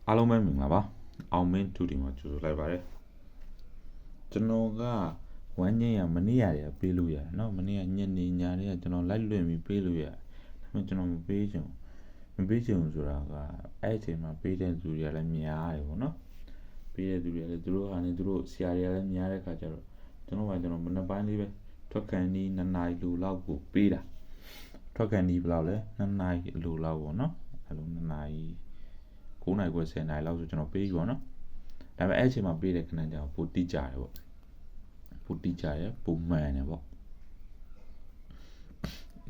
အားလုံးပဲမင်္ဂလာပါအောင်မင်း2ဒီမှာကြိုဆိုလိုက်ပါတယ်ကျွန်တော်ကဝမ်းကျင်းရမနေ့ရတယ်ပေးလို့ရတယ်เนาะမနေ့ကညနေညတွေကကျွန်တော်လိုက်လွင့်ပြီးပေးလို့ရတယ်ဒါပေမဲ့ကျွန်တော်မပေးချင်ဆိုတာကအဲ့အချိန်မှာပေးတဲ့သူတွေကလည်းများတယ်ပေါ့နော်ပေးတဲ့သူတွေကလည်းသူတို့ဟာနေသူတို့ဆရာတွေကလည်းများတဲ့ခါကျတော့ကျွန်တော်မနေ့ပိုင်းလေးပဲထွက်ကန်ဒီ2နာရီလိုလောက်ကိုပေးတာထွက်ကန်ဒီဘယ်လောက်လဲ2နာရီလိုလောက်ပေါ့နော်အဲ့လို2နာရီ9နာရီခွဲ10နာရီလောက်ဆိုကျွန်တော်ပေးပြီပေါ့နော်ဒါပေမဲ့အဲ့အချိန်မှာပေးတဲ့ခဏကျတော့ပိုတိကျတယ်ပေါ့ပိုတိကျတယ်ပိုမှန်တယ်ပေါ့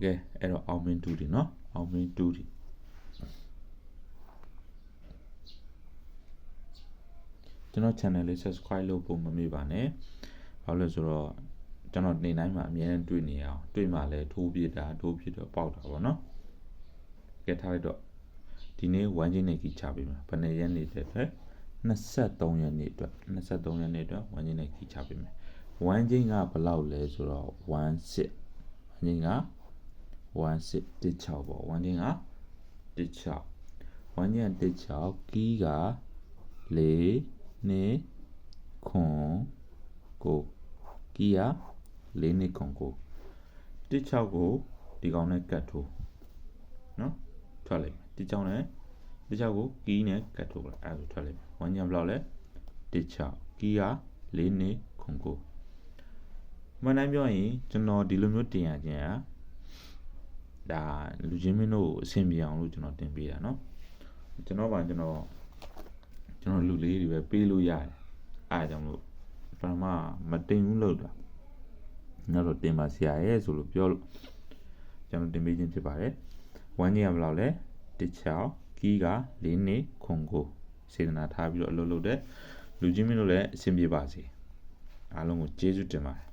ကဲအဲ့တော့အောင်မင်း2ဒီနော်အောင်မင်း2ဒီကျွန်တော် channel လေး subscribe လုပ်ဖို့မမေ့ပါနဲ့ဘာလို့လဲဆိုတော့ကျွန်တော်နေတိုင်းမှာအများနဲ့တွေ့နေအောင်တွေ့မှလည်းထိုးပြတော့ပေါက်တာပေါ့နော်ကဲထားလိုက်တော့ဒီနေ့ဝမ်းချင်းနေကြီးချပေးမှာဘယ်နှစ်ရက်နေတဲ့အတွက်23ရက်နေ့အတွက်ဝမ်းချင်းနေကြီးချပေးမယ်ဝမ်းချင်းကဘယ်လောက်လဲဆိုတော့16ဝမ်းချင်းက16ပေါ့ဝမ်းချင်းက16ကီးက4နေခွန်ကိုကီးက4နေခွန်ကို16ကိုဒီကောင်နဲ့ကတ်ထိုးနော်ထွက်လိုက်မယ်16နဲ့16ကိုကီးနဲ့ကတ်ထိုးလိုက်အဲ့ဒါဆိုထွက်လိုက်မယ်ဝမ်းချင်းဘယ်လောက်လဲ16ကီးက4နေခွန်ကိုမှန်တိုင်းပြောရင်ကျွန်တော်ဒီလိုမျိုးတင်ရခြင်းอ่ะဒါလူချင်းမင်းတို့အဆင်ပြေအောင်လို့ကျွန်တော်တင်ပေးတာเนาะကျွန်တော်လူလေးတွေပဲပေးလို့ရတယ်အားကြောင့်လို့ပထမမတင်ဘူးလို့တာနောက်တော့တင်ပါဆရာရဲ့ဆိုလို့ပြောလို့ကျွန်တော်တင်ပေးခြင်းဖြစ်ပါတယ်ဝမ်းကြီးကဘယ်လောက်လဲ16ကီးက4နေခွန်ကိုစေတနာထားပြီးတော့အလုပ်လုပ်တဲ့လူချင်းမင်းတို့လည်းအဆင်ပြေပါစေအားလုံးကိုကျေးဇူးတင်ပါတယ်